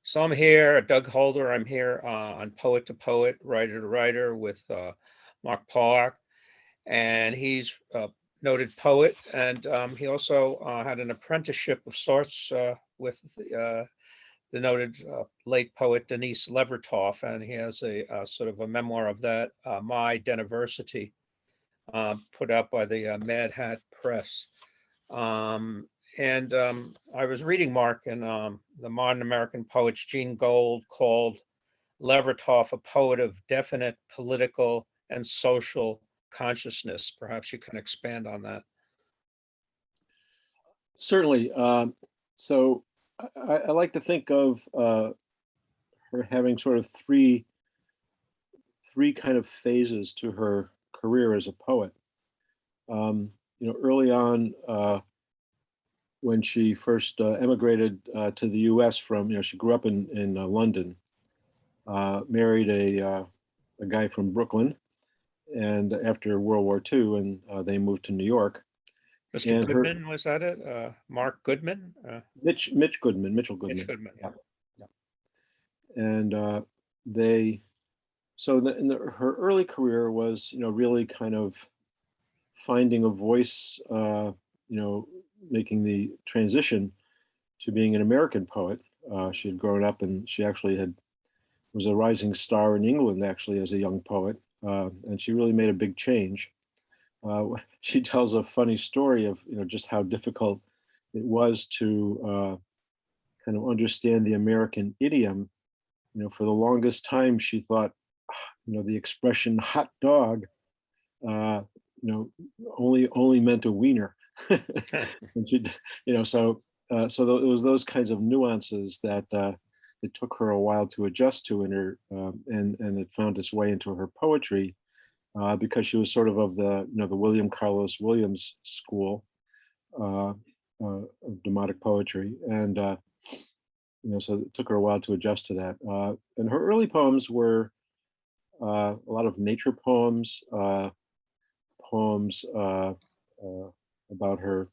So I'm here, Doug Holder. I'm here on Poet to Poet, Writer to Writer with Mark Pawlak, and he's a noted poet, and he also had an apprenticeship of sorts with the noted late poet Denise Levertov, and he has a sort of a memoir of that, My Deniversity, put out by the Mad Hat Press. Um, and I was reading Mark in the Modern American Poets, Gene Gold called Levertov a poet of definite political and social consciousness. Perhaps you can expand on that. Certainly. So I like to think of her having sort of three kind of phases to her career as a poet. Early on, when she first emigrated to the U.S. from, she grew up in London, married a guy from Brooklyn, and after World War II, and they moved to New York. Mr. And Goodman, was that it? Mark Goodman? Mitchell Goodman. Mitch Goodman, yeah. And her early career was, really kind of finding a voice, making the transition to being an American poet. She had grown up, and she actually was a rising star in England, actually, as a young poet, and she really made a big change. She tells a funny story of just how difficult it was to kind of understand the American idiom. For the longest time, she thought, the expression "hot dog," only meant a wiener. And she, so it was those kinds of nuances that it took her a while to adjust to in her, and it found its way into her poetry, because she was sort of the the William Carlos Williams school of dramatic poetry, and so it took her a while to adjust to that. And her early poems were a lot of nature poems, poems about her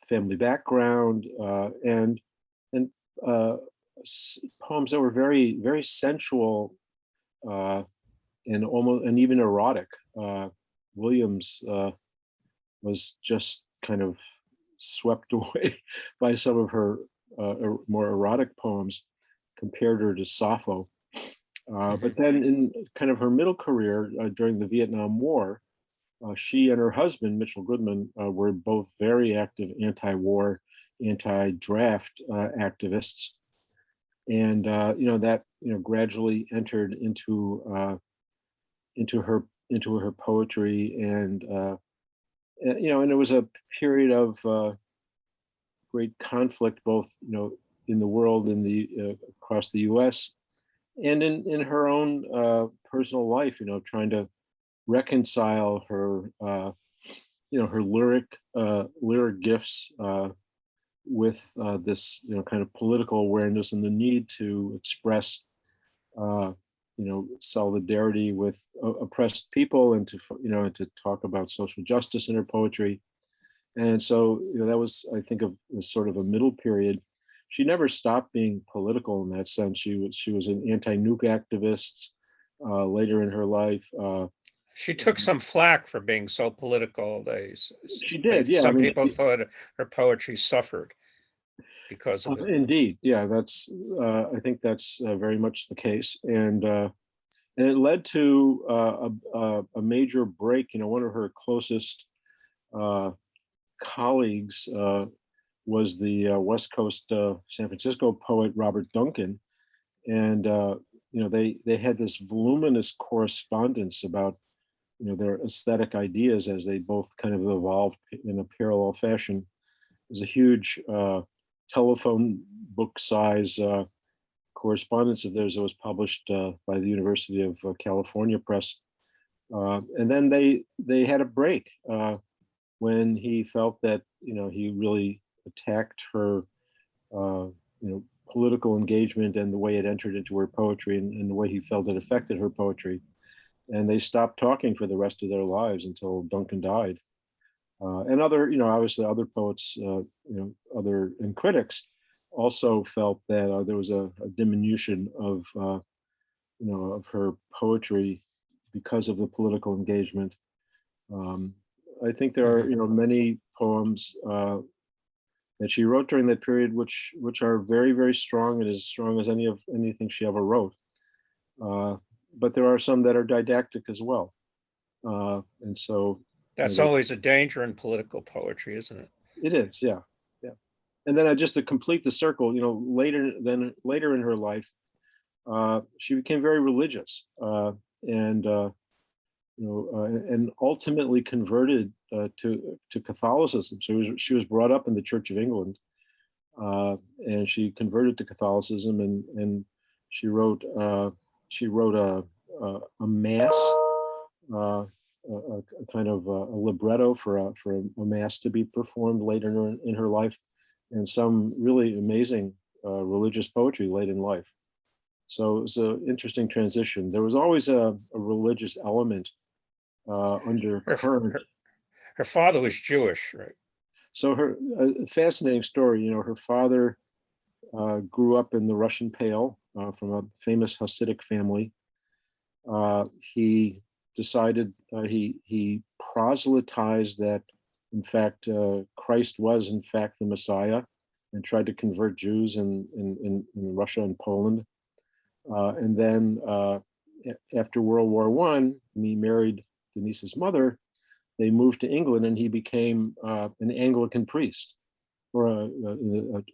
family background, and poems that were very very sensual, and even erotic. Williams was just kind of swept away by some of her more erotic poems, compared her to Sappho. But then in kind of her middle career, during the Vietnam War, she and her husband, Mitchell Goodman, were both very active anti-war, anti-draft activists. And that gradually entered into her poetry, and and it was a period of great conflict, both in the world, in the across the U.S., and in her own personal life, trying to reconcile her her lyric gifts with this kind of political awareness, and the need to express solidarity with oppressed people, and to talk about social justice in her poetry. And so that was, I think, of as sort of a middle period. She never stopped being political in that sense. She was an anti-nuke activist later in her life. She took some flack for being so political. She did, yeah. Some people thought her poetry suffered because of it. Indeed, yeah. That's I think that's very much the case, and it led to a major break. One of her closest colleagues was the West Coast San Francisco poet Robert Duncan, and they had this voluminous correspondence about their aesthetic ideas as they both kind of evolved in a parallel fashion. There's a huge telephone book size correspondence of theirs that was published by the University of California Press, and then they had a break when he felt that he really attacked her political engagement and the way it entered into her poetry, and the way he felt it affected her poetry. And they stopped talking for the rest of their lives until Duncan died. And other, obviously other poets, other and critics also felt that there was a diminution of of her poetry because of the political engagement. Um, I think there are Mhm. many poems that she wrote during that period, which are very, very strong, and as strong as anything she ever wrote. Uh, but there are some that are didactic as well, and so That's always a danger in political poetry, isn't it? it is, yeah, yeah. And then just to complete the circle, later in her life, she became very religious, and and ultimately converted to Catholicism. So she was brought up in the Church of England, and she converted to Catholicism, and she wrote a mass, a kind of a libretto for a mass to be performed later in her life, and some really amazing religious poetry late in life. So it was an interesting transition. There was always a religious element Her, undercurrent. her, her father was Jewish, right? So her a fascinating story. Her father grew up in the Russian Pale from a famous Hasidic family. He decided he proselytized that, in fact, Christ was in fact the Messiah, and tried to convert Jews in Russia and Poland. And then after World War One, when he married Denise's mother, they moved to England, and he became an Anglican priest, or in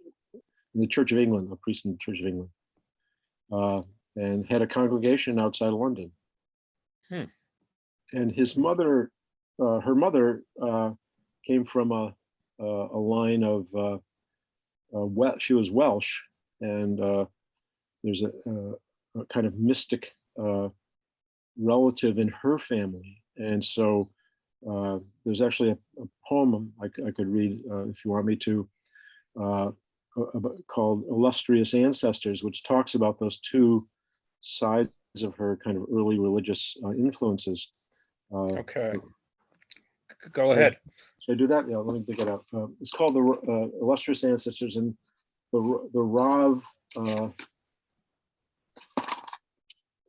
the Church of England, a priest in the Church of England, and had a congregation outside London. Hmm. And his mother, her mother, came from a line of she was Welsh, and there's a kind of mystic relative in her family, and so there's actually a poem I could read if you want me to, called "Illustrious Ancestors," which talks about those two sides of her kind of early religious influences. Okay, go Should ahead. I do that? Yeah, let me dig it out. It's called the "Illustrious Ancestors," and the Rav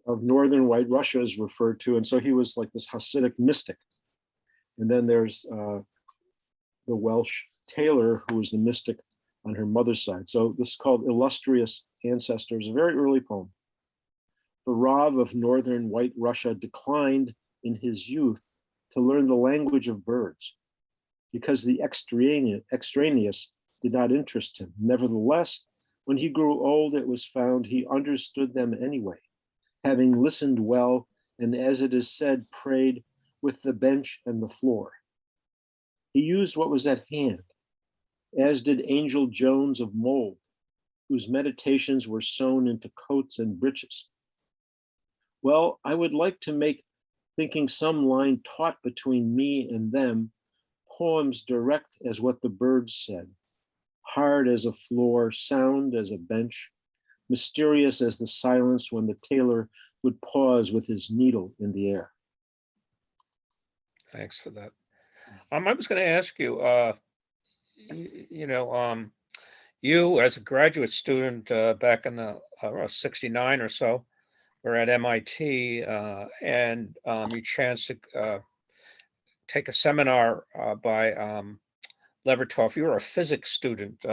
of northern White Russia is referred to, and so he was like this Hasidic mystic. And then there's the Welsh tailor, who was the mystic on her mother's side. So this is called "Illustrious Ancestors," a very early poem. The Rav of northern White Russia declined in his youth to learn the language of birds because the extraneous did not interest him. Nevertheless, when he grew old, it was found he understood them anyway, having listened well, and as it is said, prayed with the bench and the floor. He used what was at hand, as did Angel Jones of Mold, whose meditations were sewn into coats and breeches. Well, I would like to make thinking some line taught between me and them, poems direct as what the birds said, hard as a floor, sound as a bench, mysterious as the silence when the tailor would pause with his needle in the air. Thanks for that. I was going to ask you, you as a graduate student back in the 69 or so, were at MIT, and you chanced to take a seminar by Levertov. You were a physics student,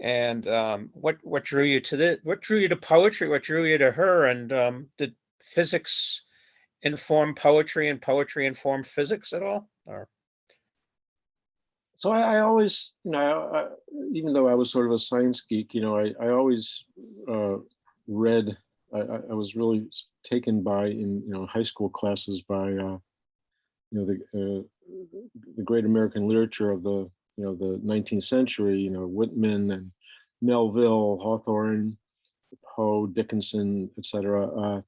and what drew you to this? What drew you to poetry? What drew you to her? And did physics inform poetry, and poetry inform physics at all? Or So I always, even though I was sort of a science geek, I always read. I was really taken by in high school classes by the great American literature of the 19th century. Whitman and Melville, Hawthorne, Poe, Dickinson, etc.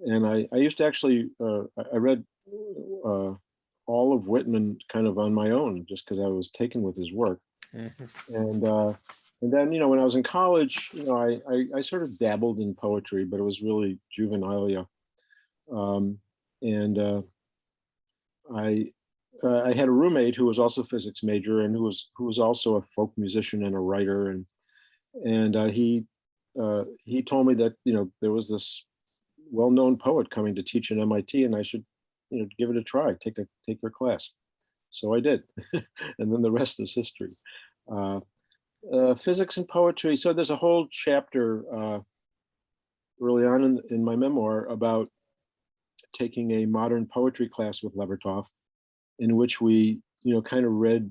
And I used to actually I read all of Whitman kind of on my own, just because I was taken with his work. Mhm. And then when I was in college, I sort of dabbled in poetry, but it was really juvenilia. And I had a roommate who was also a physics major, and who was also a folk musician and a writer, and And he told me that there was this well-known poet coming to teach at MIT, and I should give it a try, take her class. So I did, and then the rest is history. Uh, Physics and poetry. So there's a whole chapter early on in my memoir about taking a modern poetry class with Levertov, in which we kind of read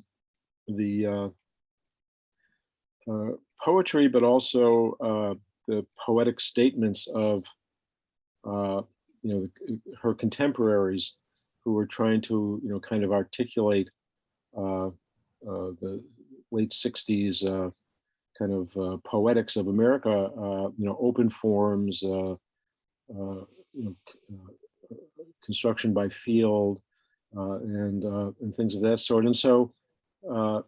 the poetry, but also the poetic statements of uh, her contemporaries who were trying to kind of articulate the late 60s kind of poetics of America, open forms, construction by field, and things of that sort. And so uh,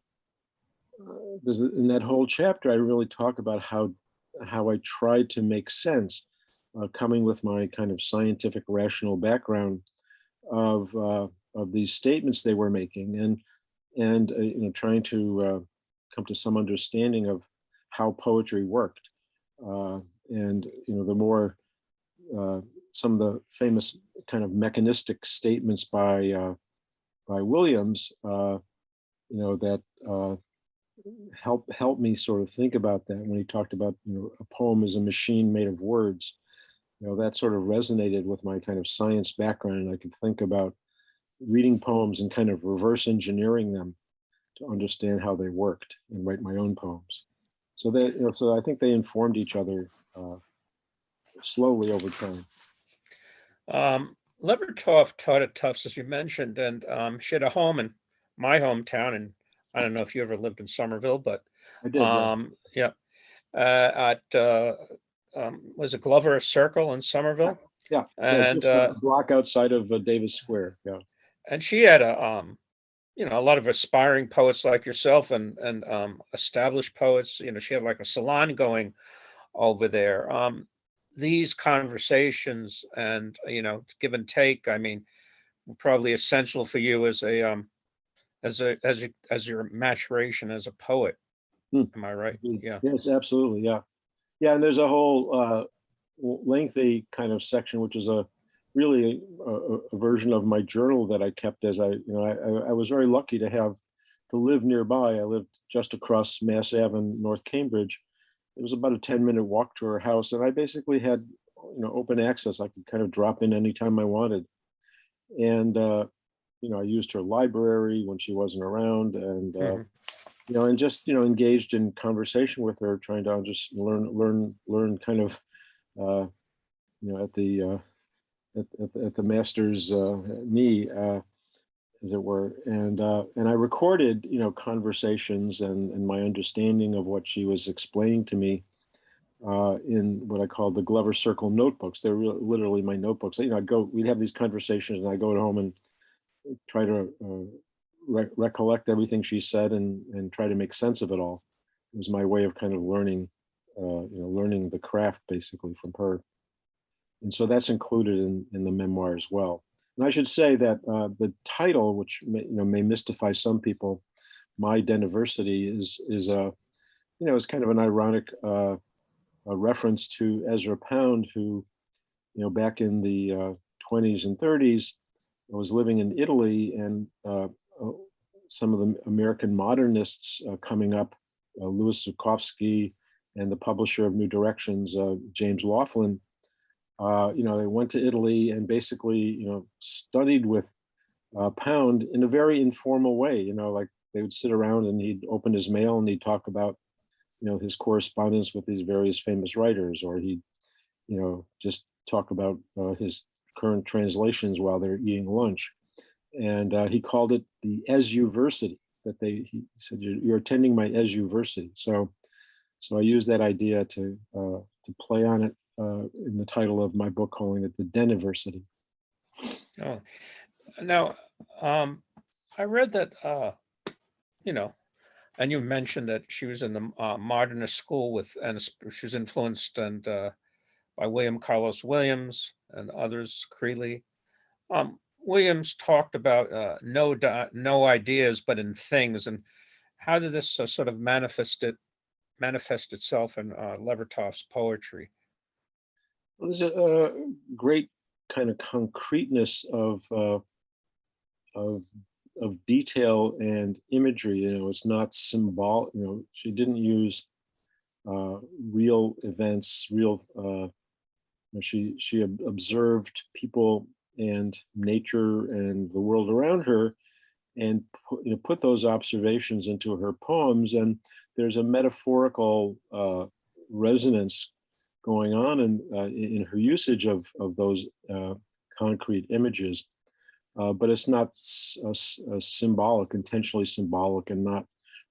in that whole chapter, I really talk about how I tried to make sense, coming with my kind of scientific rational background of these statements they were making, and trying to come to some understanding of how poetry worked. And the more some of the famous kind of mechanistic statements by Williams, that help me sort of think about that when he talked about a poem is a machine made of words. That sort of resonated with my kind of science background, and I could think about reading poems and kind of reverse engineering them to understand how they worked and write my own poems. So that so I think they informed each other slowly over time. Levertov taught at Tufts, as you mentioned, and she had a home in my hometown, and I don't know if you ever lived in Somerville, but I did, yeah. yeah, at was it Glover Circle in Somerville? Yeah, And just a block outside of Davis Square. Yeah, and she had a lot of aspiring poets like yourself, and established poets. She had like a salon going over there. These conversations and give and take, I mean, were probably essential for you as your maturation as a poet. Hmm. Am I right? Yeah. Yes, absolutely. Yeah, yeah. And there's a whole lengthy kind of section, which is a really a version of my journal that I kept as I was very lucky to live nearby. I lived just across Mass Ave in North Cambridge. It was about a 10-minute walk to her house, and I basically had open access. I could kind of drop in anytime I wanted. And I used her library when she wasn't around, and Mhm. and just engaged in conversation with her, trying to just learn kind of uh, at the master's knee, as it were. And I recorded conversations and my understanding of what she was explaining to me in what I call the Glover Circle notebooks. They're literally my notebooks. We'd have these conversations, and I go home and try to recollect everything she said and try to make sense of it all. It was my way of kind of learning the craft basically from her. And so that's included in the memoir as well. And I should say that the title, which may mystify some people, My Deniversity, is kind of an ironic a reference to Ezra Pound, who back in the 20s and 30s was living in Italy, and some of the American modernists coming up, Louis Zukofsky and the publisher of New Directions, James Laughlin, they went to Italy and basically, studied with Pound in a very informal way. Like they would sit around and he'd open his mail and he'd talk about, his correspondence with these various famous writers, or he'd, just talk about his current translations while they're eating lunch. And he called it the Esuversity. He said, you're attending my Esuversity. So I use that idea to play on it in the title of my book, calling it the Deniversity. Oh, now, I read that, and you mentioned that she was in the modernist school and she was influenced by William Carlos Williams and others, Creeley. Williams talked about no ideas, but in things. And how did this sort of manifest it manifest itself in Levertov's poetry? Well, there's a great kind of concreteness of of detail and imagery. You know, it's not symbol. You know, she didn't use real events, real. She observed people and nature and the world around her, and put those observations into her poems. And there's a metaphorical resonance going on in her usage of those concrete images. But it's not symbolic, intentionally symbolic, and not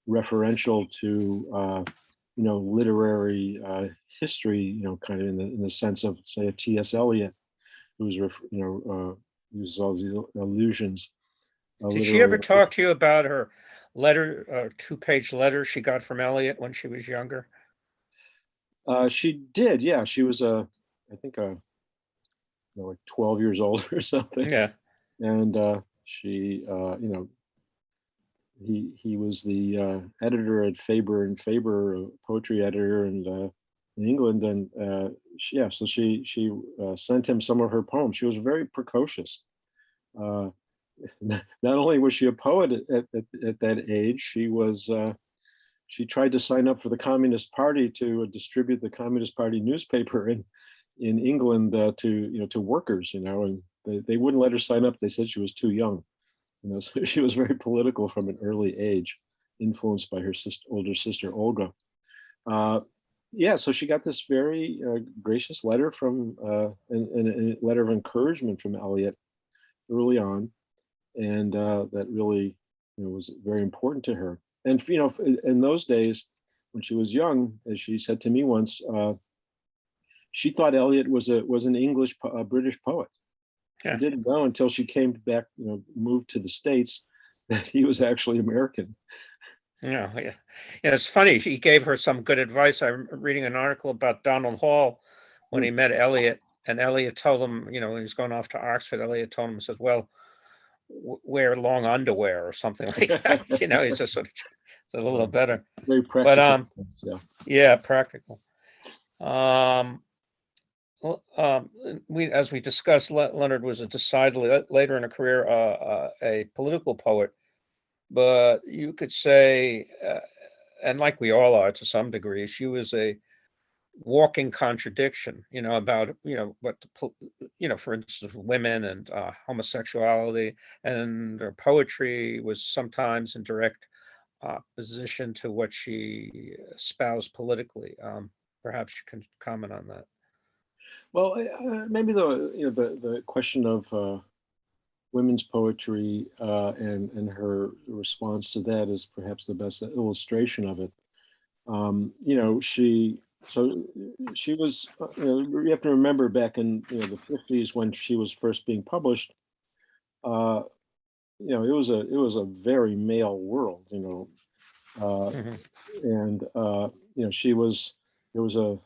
referential to literary history. Kind of in the sense of, say, a T.S. Eliot, who's uses all these allusions. Did she ever Literary. talk to you about her letter, 2-page letter she got from Eliot when she was younger? She did, yeah. She was I think like 12 years old or something, Yeah. and she, he was the editor at Faber and Faber, poetry editor, and in England, and so she sent him some of her poems. She was very precocious. Not only was she a poet at that age, she tried to sign up for the Communist Party to distribute the Communist Party newspaper in England to workers, and they wouldn't let her sign up. They said she was too young. So she was very political from an early age, influenced by her older sister Olga. So she got this very gracious letter from and a letter of encouragement from Eliot early on, and that really was very important to her. And in those days, when she was young, as she said to me once, she thought Eliot was an English British poet. Yeah. She didn't know until she came back, moved to the States, that he was actually American. Yeah. It's funny. He gave her some good advice. I'm reading an article about Donald Hall when he met Eliot, and Eliot told him, he's going off to Oxford. Eliot told him, says, "Well, wear long underwear," or something like that. He's just sort of a little better. Very practical. But yeah, practical. As we discussed, Leonard was decidedly later in her career a political poet, but you could say, and like we all are to some degree, she was a walking contradiction. About what for instance, women and homosexuality, and her poetry was sometimes in direct opposition to what she espoused politically. Perhaps you can comment on that. Well, maybe the question of women's poetry and her response to that is perhaps the best illustration of it. She was. You have to remember back in the 50s when she was first being published. It was a very male world. And she was. There was a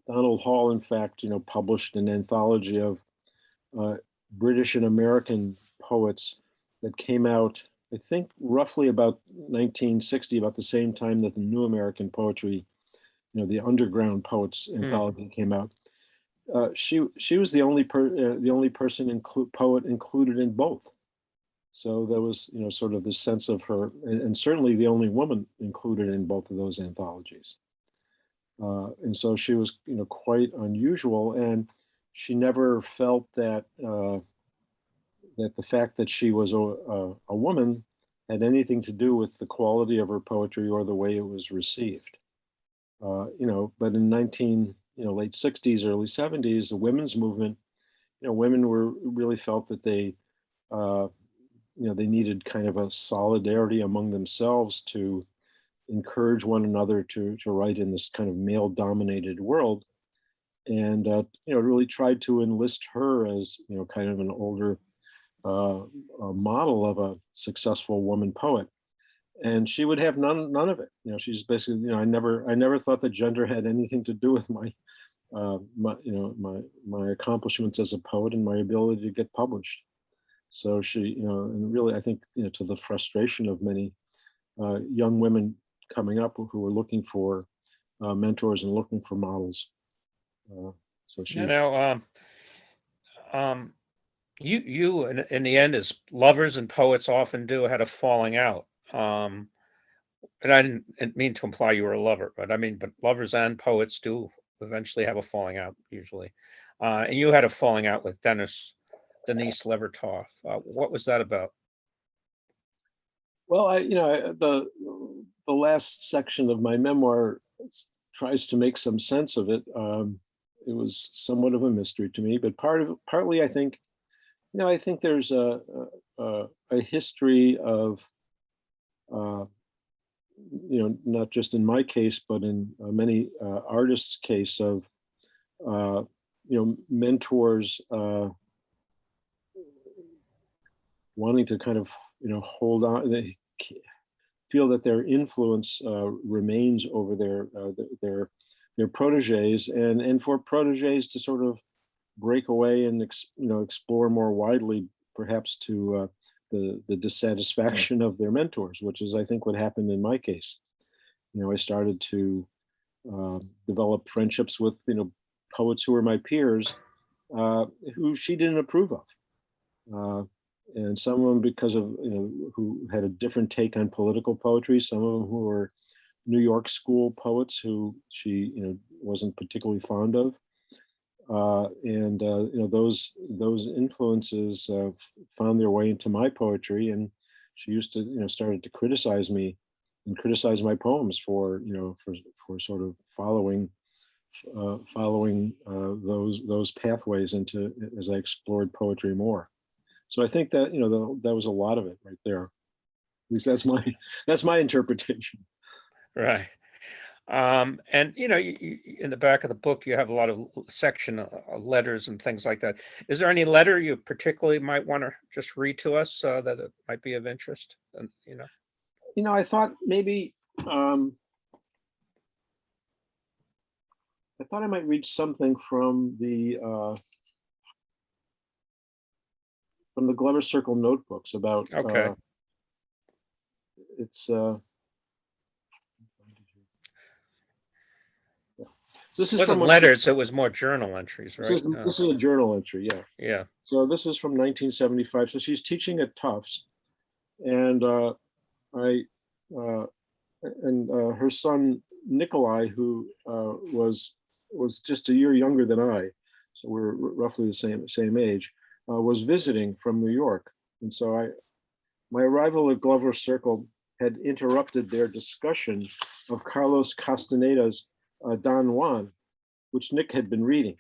Donald Hall, in fact, published an anthology of British and American poets that came out, I think, roughly about 1960, about the same time that the New American Poetry, the Underground Poets anthology came out. She was the only person poet included in both. So there was sort of this sense of her, and certainly the only woman included in both of those anthologies. And so she was, quite unusual, and she never felt that that the fact that she was a woman had anything to do with the quality of her poetry or the way it was received. But in late 60s, early 70s, the women's movement, women really felt that they needed kind of a solidarity among themselves to encourage one another to write in this kind of male-dominated world, and really tried to enlist her as kind of an older a model of a successful woman poet. And she would have none of it. She's basically, I never thought that gender had anything to do with my accomplishments as a poet and my ability to get published. So she, and really, I think, to the frustration of many young women coming up who were looking for mentors and looking for models. So she, You know, you in the end, as lovers and poets often do, had a falling out. And I didn't mean to imply you were a lover, but I mean, but lovers and poets do eventually have a falling out usually. And you had a falling out with Denise Levertov. What was that about? well, the last section of my memoir tries to make some sense of it. It was somewhat of a mystery to me, but partly I think, I think there's a history of, not just in my case, but in many artists' case of, mentors wanting to kind of, hold on. They feel that their influence remains over their proteges, and for proteges to sort of break away and explore more widely, perhaps to the dissatisfaction of their mentors, which is, I think, what happened in my case. I started to develop friendships with poets who were my peers, who she didn't approve of, and some of them because of who had a different take on political poetry. Some of them who were New York school poets who she wasn't particularly fond of. And those influences found their way into my poetry, and she used to started to criticize me and criticize my poems for for sort of following those pathways into as I explored poetry more. So I think that that was a lot of it right there. At least that's my interpretation. Right. And in the back of the book, you have a lot of section letters and things like that. Is there any letter you particularly might want to just read to us that it might be of interest? And I thought maybe I thought I might read something from the Glover Circle notebooks about. Okay. It's. So this It is wasn't from letters; it was more journal entries, right? this is a journal entry, yeah. Yeah. So this is from 1975. So she's teaching at Tufts, and I and her son Nikolai, who was just a year younger than I, so we're roughly the same age, was visiting from New York, and so my arrival at Glover Circle had interrupted their discussion of Carlos Castaneda's Don Juan, which Nick had been reading.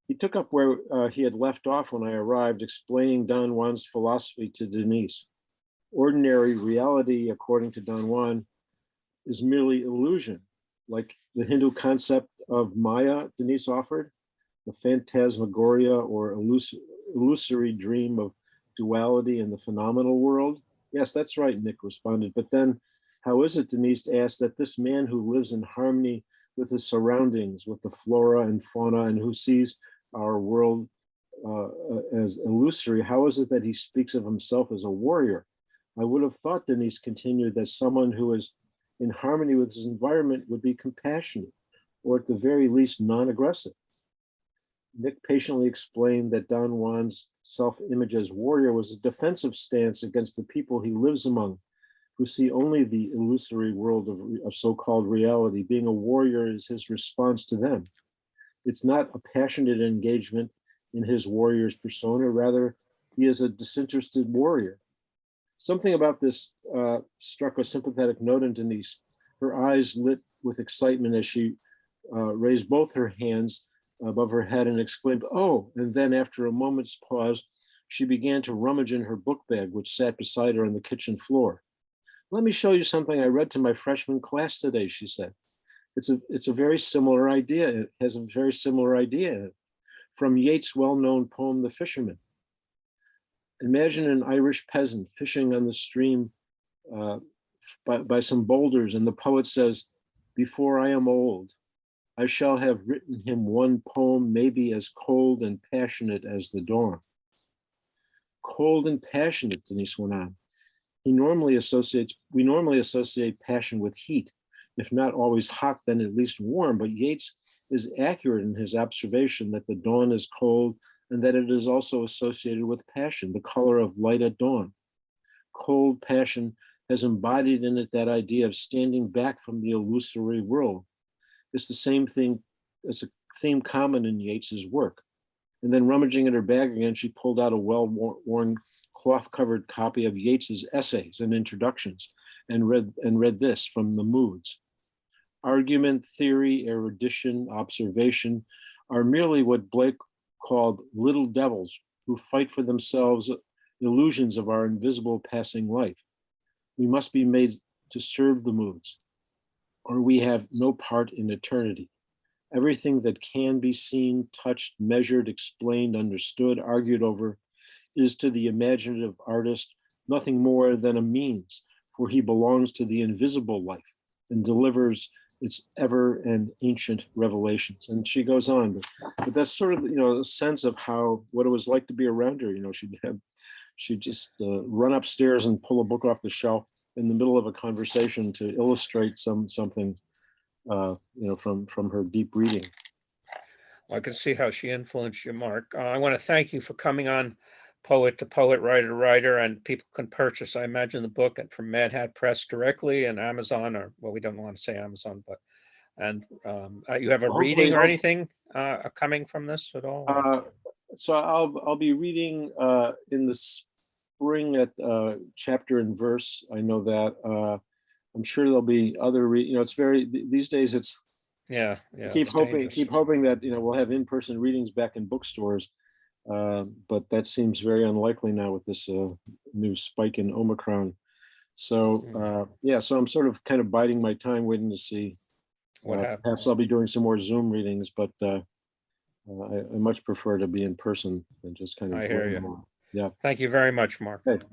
He took up where he had left off when I arrived, explaining Don Juan's philosophy to Denise. Ordinary reality, according to Don Juan, is merely illusion, like the Hindu concept of Maya Denise offered, the phantasmagoria or illusory dream of duality in the phenomenal world. Yes, that's right, Nick responded. But then, how is it, Denise asked, that this man who lives in harmony with his surroundings, with the flora and fauna, and who sees our world as illusory, how is it that he speaks of himself as a warrior? I would have thought, Denise continued, that someone who is in harmony with his environment would be compassionate, or at the very least non-aggressive. Nick patiently explained that Don Juan's self-image as warrior was a defensive stance against the people he lives among, who see only the illusory world of so-called reality. Being a warrior is his response to them. It's not a passionate engagement in his warrior's persona, rather, he is a disinterested warrior. Something about this struck a sympathetic note in Denise. Her eyes lit with excitement as she raised both her hands above her head and exclaimed, "Oh," and then after a moment's pause, she began to rummage in her book bag, which sat beside her on the kitchen floor. "Let me show you something I read to my freshman class today," she said. It's a very similar idea. It has a very similar idea in it, from Yeats' well-known poem, The Fisherman. Imagine an Irish peasant fishing on the stream by some boulders, and the poet says, "Before I am old, I shall have written him one poem, maybe as cold and passionate as the dawn." Cold and passionate, Denise went on. We normally associate passion with heat, if not always hot, then at least warm. But Yeats is accurate in his observation that the dawn is cold and that it is also associated with passion, the color of light at dawn. Cold passion has embodied in it that idea of standing back from the illusory world. It's the same thing as a theme common in Yeats's work. And then rummaging in her bag again, she pulled out a well-worn cloth-covered copy of Yeats's essays and introductions and read this from the Moods. Argument, theory, erudition, observation are merely what Blake called little devils who fight for themselves illusions of our invisible passing life. We must be made to serve the moods, or we have no part in eternity. Everything that can be seen, touched, measured, explained, understood, argued over is to the imaginative artist nothing more than a means, for he belongs to the invisible life and delivers its ever and ancient revelations. And she goes on, but that's sort of, a sense of what it was like to be around her. She'd just run upstairs and pull a book off the shelf in the middle of a conversation to illustrate something, from her deep reading. I can see how she influenced you, Mark. I want to thank you for coming on Poet to Poet, Writer to Writer, and people can purchase, I imagine, the book from Mad Hat Press directly and Amazon, or, well, we don't want to say Amazon, but, and you have a reading or anything coming from this at all? So I'll be reading in the spring at chapter and verse. I know that. I'm sure there'll be other, it's these days it's, yeah. Keep hoping that, we'll have in-person readings back in bookstores. But that seems very unlikely now with this new spike in Omicron. So so I'm sort of kind of biding my time, waiting to see what happens. Perhaps I'll be doing some more Zoom readings, but I much prefer to be in person than just kind of. I hear you. Yeah. Thank you very much, Mark. Okay.